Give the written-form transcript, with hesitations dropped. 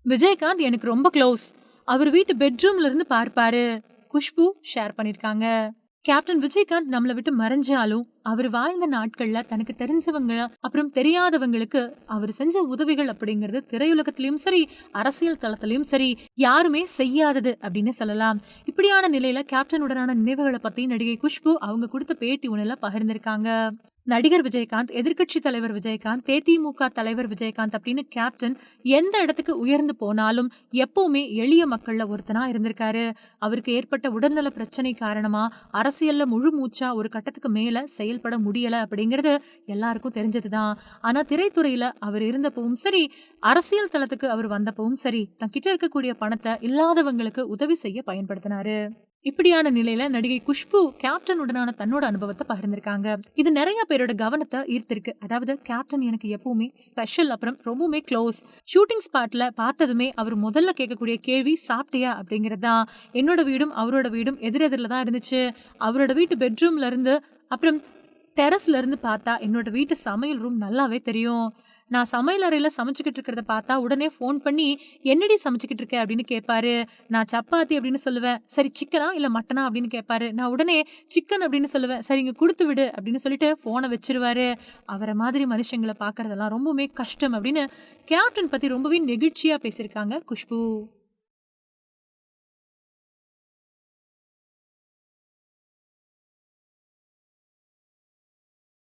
விஜயகாந்த் எனக்கு ரொம்ப க்ளோஸ். அவர் வீட்டு பெட்ரூம்ல இருந்து பார்ப்பாரு. குஷ்பு ஷேர் பண்ணிருக்காங்க. கேப்டன் விஜயகாந்த் நம்மள விட்டு மறைஞ்சாலும் அவர் வாழ்ந்த நாட்கள்ல தனக்கு தெரிஞ்சவங்க அப்புறம் தெரியாதவங்களுக்கு அவர் செஞ்ச உதவிகள் அப்படிங்கிறது திரையுலகத்திலயும் சரி, அரசியல் தளத்திலயும் சரி யாருமே செய்யாதது அப்படின்னு சொல்லலாம். இப்படியான நிலையில கேப்டனுடனான நினைவுகளை பத்தி நடிகை குஷ்பு அவங்க கொடுத்த பேட்டி ஒண்ணுல பகிர்ந்திருக்காங்க. நடிகர் விஜயகாந்த், எதிர்க்கட்சி தலைவர் விஜயகாந்த், தேதிமுக தலைவர் விஜயகாந்த் அப்படின்னு கேப்டன் எந்த இடத்துக்கு உயர்ந்து போனாலும் எப்பவுமே எளிய மக்கள்ல ஒருத்தனா இருந்திருக்காரு. அவருக்கு ஏற்பட்ட உடல்நல பிரச்சனை காரணமா அரசியல்ல முழு மூச்சா ஒரு கட்டத்துக்கு மேல செயல்பட முடியல அப்படிங்கிறது எல்லாருக்கும் தெரிஞ்சதுதான். ஆனா திரைத்துறையில அவர் இருந்தப்பவும் சரி, அரசியல் தளத்துக்கு அவர் வந்தப்பவும் சரி, தன்கிட்ட இருக்கக்கூடிய பணத்தை இல்லாதவங்களுக்கு உதவி செய்ய பயன்படுத்தினாரு. இப்படியான நிலையில நடிகை குஷ்பு கேப்டனுடனான தன்னோட அனுபவத்தை பகிர்ந்திருக்காங்க. இது நிறைய பேரோட கவனத்தை ஈர்த்திருக்கு. அதாவது கேப்டன் எனக்கு எப்பவுமே ஸ்பெஷல், அப்புறம் ரொம்பவுமே க்ளோஸ். ஷூட்டிங் ஸ்பாட்ல பார்த்ததுமே அவர் முதல்ல கேட்கக்கூடிய கேள்வி சாப்பிட்டியா அப்படிங்கிறது தான். என்னோட வீடும் அவரோட வீடும் எதிரெதிரில் தான் இருந்துச்சு. அவரோட வீட்டு பெட்ரூம்ல இருந்து அப்புறம் டெரஸ்ல இருந்து பார்த்தா என்னோட வீட்டு சமையல் ரூம் நல்லாவே தெரியும். நான் சமையல் அறையில சமைச்சுக்கிட்டு இருக்கிறத பார்த்தா உடனே ஃபோன் பண்ணி என்னடி சமைச்சுக்கிட்டு இருக்க அப்படின்னு கேட்பாரு. நான் சப்பாத்தி அப்படின்னு சொல்லுவேன். சரி சிக்கனா இல்ல மட்டனா அப்படின்னு கேட்பாரு. நான் உடனே சிக்கன் அப்படின்னு சொல்லுவேன். சரி இங்க கொடுத்து விடு அப்படின்னு சொல்லிட்டு போனை வச்சிருவாரு. அவரை மாதிரி மனுஷங்களை பார்க்கறதெல்லாம் ரொம்பவுமே கஷ்டம் அப்படின்னு கேப்டன் பத்தி ரொம்பவே நெகிழ்ச்சியா பேசியிருக்காங்க குஷ்பு.